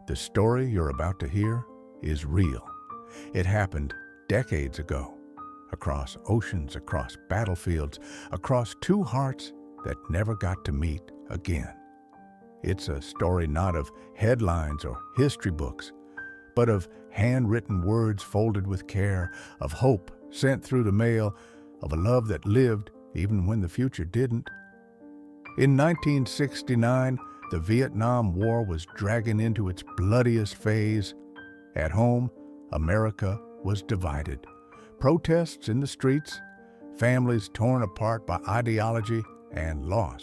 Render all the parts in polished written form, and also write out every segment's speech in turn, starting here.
The story you're about to hear is real. It happened decades ago, across oceans, across battlefields, across two hearts that never got to meet again. It's a story not of headlines or history books, but of handwritten words folded with care, of hope sent through the mail, of a love that lived even when the future didn't. In 1969, the Vietnam War was dragging into its bloodiest phase. At home, America was divided. Protests in the streets, families torn apart by ideology and loss.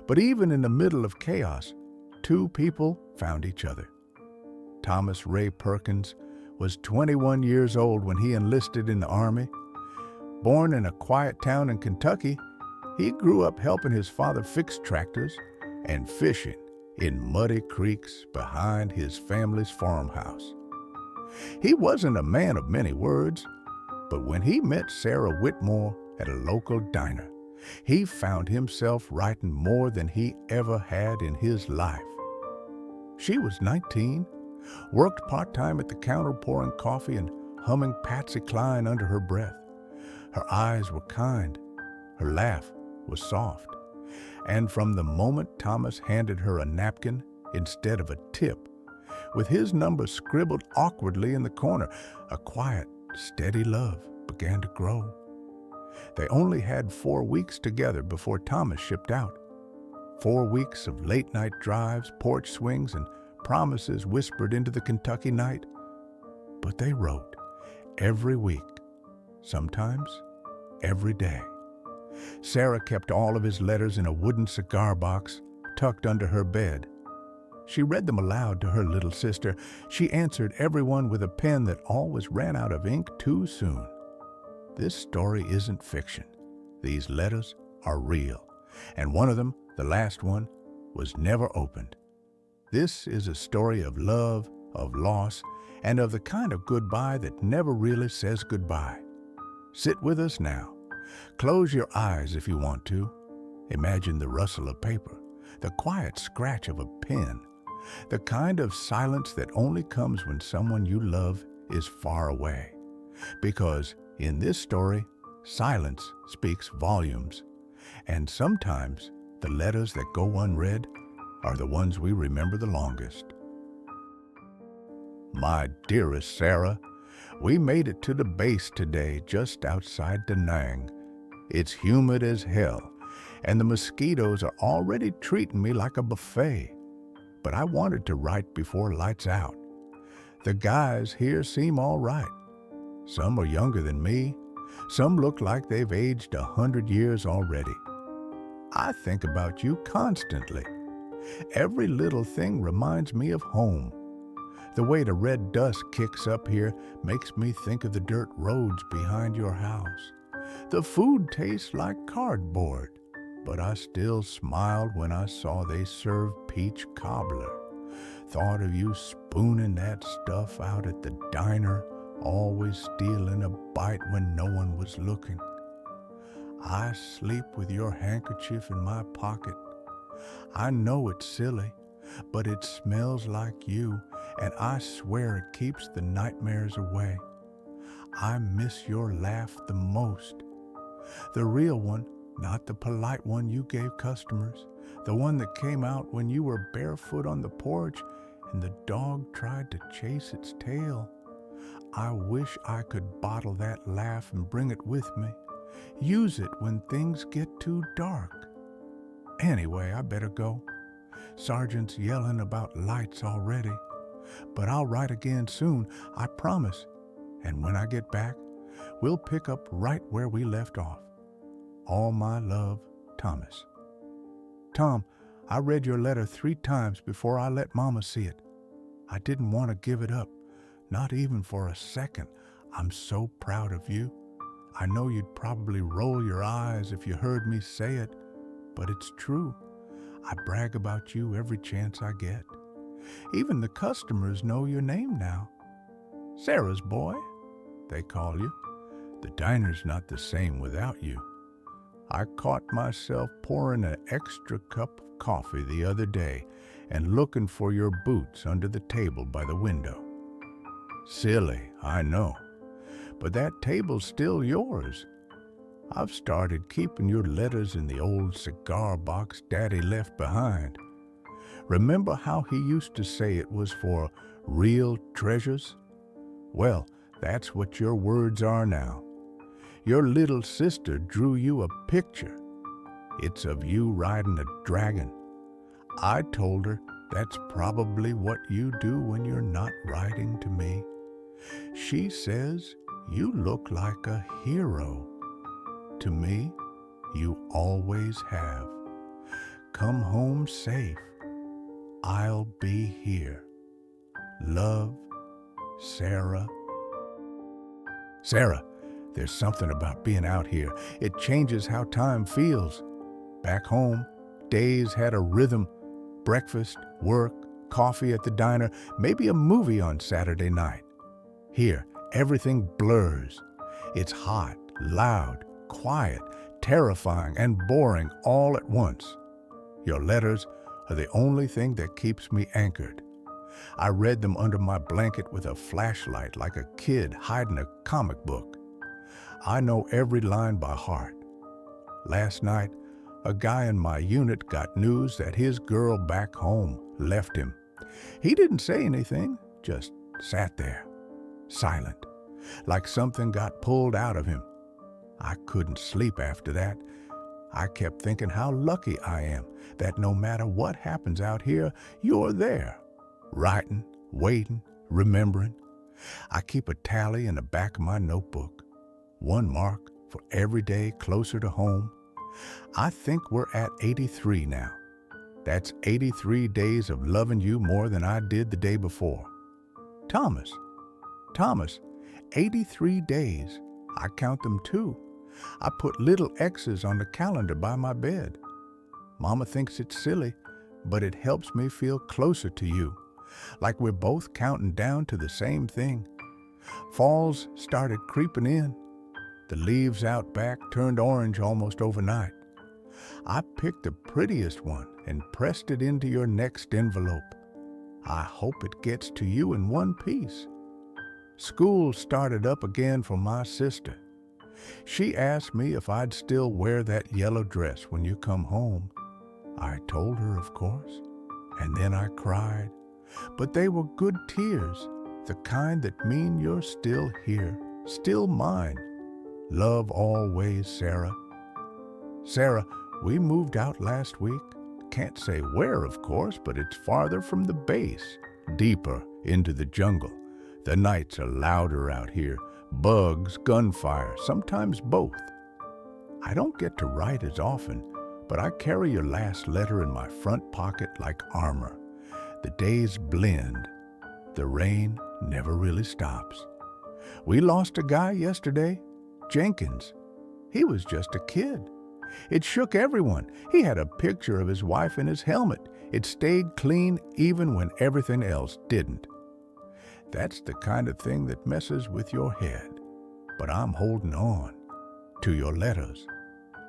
But even in the middle of chaos, two people found each other. Thomas Ray Perkins was 21 years old when he enlisted in the Army. Born in a quiet town in Kentucky, he grew up helping his father fix tractors and fishing in muddy creeks behind his family's farmhouse. He wasn't a man of many words, but when he met Sarah Whitmore at a local diner, he found himself writing more than he ever had in his life. She was 19, worked part-time at the counter pouring coffee and humming Patsy Cline under her breath. Her eyes were kind, her laugh was soft, and from the moment Thomas handed her a napkin instead of a tip, with his number scribbled awkwardly in the corner, a quiet, steady love began to grow. They only had 4 weeks together before Thomas shipped out. 4 weeks of late-night drives, porch swings, and promises whispered into the Kentucky night. But they wrote every week, sometimes every day. Sarah kept all of his letters in a wooden cigar box tucked under her bed. She read them aloud to her little sister. She answered everyone with a pen that always ran out of ink too soon. This story isn't fiction. These letters are real, and one of them, the last one, was never opened. This is a story of love, of loss, and of the kind of goodbye that never really says goodbye. Sit with us now. Close your eyes if you want to. Imagine the rustle of paper, the quiet scratch of a pen, the kind of silence that only comes when someone you love is far away. Because in this story, silence speaks volumes, and sometimes the letters that go unread are the ones we remember the longest. My dearest Sarah, we made it to the base today just outside Da Nang. It's humid as hell, and the mosquitoes are already treating me like a buffet. But I wanted to write before lights out. The guys here seem all right. Some are younger than me. Some look like they've aged 100 years already. I think about you constantly. Every little thing reminds me of home. The way the red dust kicks up here makes me think of the dirt roads behind your house. The food tastes like cardboard, but I still smiled when I saw they served peach cobbler. Thought of you spooning that stuff out at the diner, always stealing a bite when no one was looking. I sleep with your handkerchief in my pocket. I know it's silly, but it smells like you, and I swear it keeps the nightmares away. I miss your laugh the most. The real one, not the polite one you gave customers. The one that came out when you were barefoot on the porch and the dog tried to chase its tail. I wish I could bottle that laugh and bring it with me. Use it when things get too dark. Anyway, I better go. Sergeant's yelling about lights already. But I'll write again soon, I promise. And when I get back, we'll pick up right where we left off. All my love, Thomas. Tom, I read your letter 3 times before I let Mama see it. I didn't want to give it up, not even for a second. I'm so proud of you. I know you'd probably roll your eyes if you heard me say it, but it's true. I brag about you every chance I get. Even the customers know your name now. Sarah's boy, they call you. The diner's not the same without you. I caught myself pouring an extra cup of coffee the other day, and looking for your boots under the table by the window. Silly, I know, but that table's still yours. I've started keeping your letters in the old cigar box Daddy left behind. Remember how he used to say it was for real treasures? Well, that's what your words are now. Your little sister drew you a picture. It's of you riding a dragon. I told her that's probably what you do when you're not writing to me. She says you look like a hero. To me, you always have. Come home safe. I'll be here. Love, Sarah. Sarah, there's something about being out here. It changes how time feels. Back home, days had a rhythm. Breakfast, work, coffee at the diner, maybe a movie on Saturday night. Here, everything blurs. It's hot, loud, quiet, terrifying, and boring all at once. Your letters are the only thing that keeps me anchored. I read them under my blanket with a flashlight like a kid hiding a comic book. I know every line by heart. Last night, a guy in my unit got news that his girl back home left him. He didn't say anything, just sat there, silent, like something got pulled out of him. I couldn't sleep after that. I kept thinking how lucky I am that no matter what happens out here, you're there, writing, waiting, remembering. I keep a tally in the back of my notebook, one mark for every day closer to home. I think we're at 83 now. That's 83 days of loving you more than I did the day before. Thomas, 83 days. I count them too. I put little X's on the calendar by my bed. Mama thinks it's silly, but it helps me feel closer to you, like we're both counting down to the same thing. Fall's started creeping in. The leaves out back turned orange almost overnight. I picked the prettiest one and pressed it into your next envelope. I hope it gets to you in one piece. School started up again for my sister. She asked me if I'd still wear that yellow dress when you come home. I told her, of course, and then I cried. But they were good tears, the kind that mean you're still here, still mine. Love always, Sarah. Sarah, we moved out last week. Can't say where, of course, but it's farther from the base, deeper into the jungle. The nights are louder out here. Bugs, gunfire, sometimes both. I don't get to write as often, but I carry your last letter in my front pocket like armor. The days blend. The rain never really stops. We lost a guy yesterday, Jenkins. He was just a kid. It shook everyone. He had a picture of his wife in his helmet. It stayed clean even when everything else didn't. That's the kind of thing that messes with your head. But I'm holding on to your letters,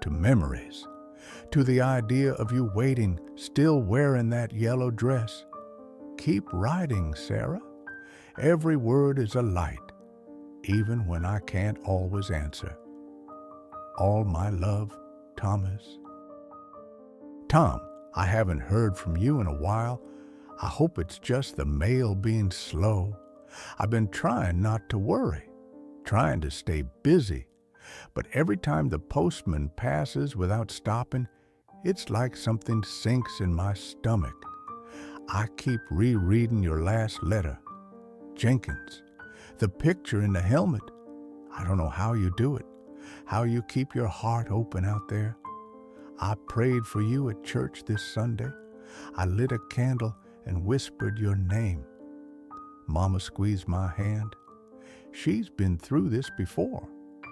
to memories, to the idea of you waiting, still wearing that yellow dress. Keep writing, Sarah. Every word is a light, even when I can't always answer. All my love, Thomas. Tom, I haven't heard from you in a while. I hope it's just the mail being slow. I've been trying not to worry, trying to stay busy. But every time the postman passes without stopping, it's like something sinks in my stomach. I keep rereading your last letter. Jenkins, the picture in the helmet. I don't know how you do it, how you keep your heart open out there. I prayed for you at church this Sunday. I lit a candle and whispered your name. Mama squeezed my hand. She's been through this before,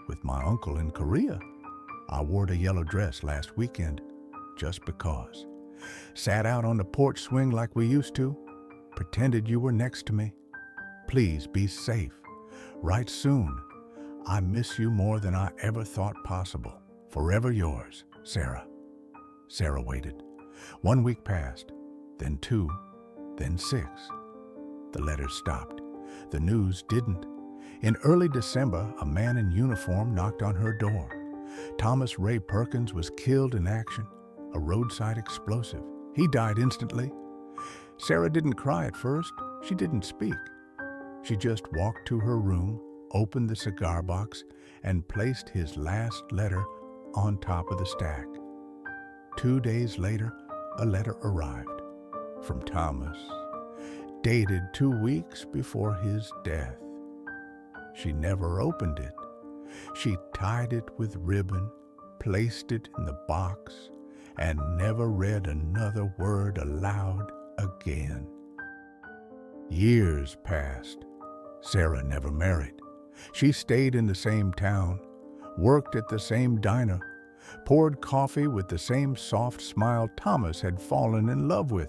with my uncle in Korea. I wore the yellow dress last weekend, just because. Sat out on the porch swing like we used to, pretended you were next to me. Please be safe. Write soon. I miss you more than I ever thought possible. Forever yours, Sarah. Sarah waited. 1 week passed. then 2, then 6. The letters stopped. The news didn't. In early December, a man in uniform knocked on her door. Thomas Ray Perkins was killed in action, a roadside explosive. He died instantly. Sarah didn't cry at first. She didn't speak. She just walked to her room, opened the cigar box, and placed his last letter on top of the stack. 2 days later, a letter arrived from Thomas, dated 2 weeks before his death. She never opened it. She tied it with ribbon, placed it in the box, and never read another word aloud again. Years passed. Sarah never married. She stayed in the same town, worked at the same diner, poured coffee with the same soft smile Thomas had fallen in love with.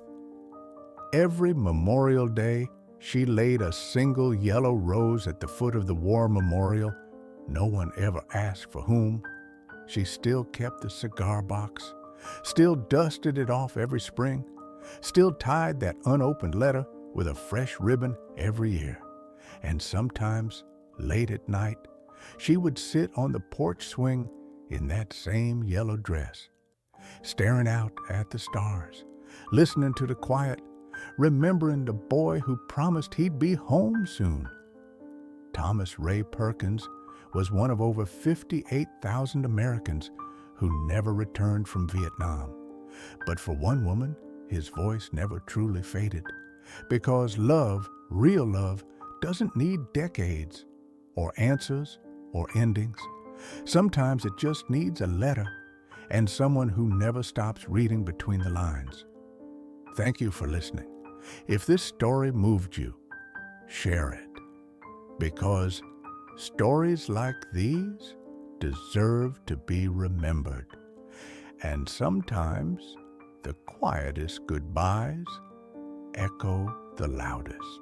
Every Memorial Day, she laid a single yellow rose at the foot of the war memorial. No one ever asked for whom. She still kept the cigar box, still dusted it off every spring, still tied that unopened letter with a fresh ribbon every year. And sometimes, late at night, she would sit on the porch swing in that same yellow dress, staring out at the stars, listening to the quiet, remembering the boy who promised he'd be home soon. Thomas Ray Perkins was one of over 58,000 Americans who never returned from Vietnam. But for one woman, his voice never truly faded, because love, real love, doesn't need decades or answers or endings. Sometimes it just needs a letter and someone who never stops reading between the lines. Thank you for listening. If this story moved you, share it, because stories like these deserve to be remembered. And sometimes the quietest goodbyes echo the loudest.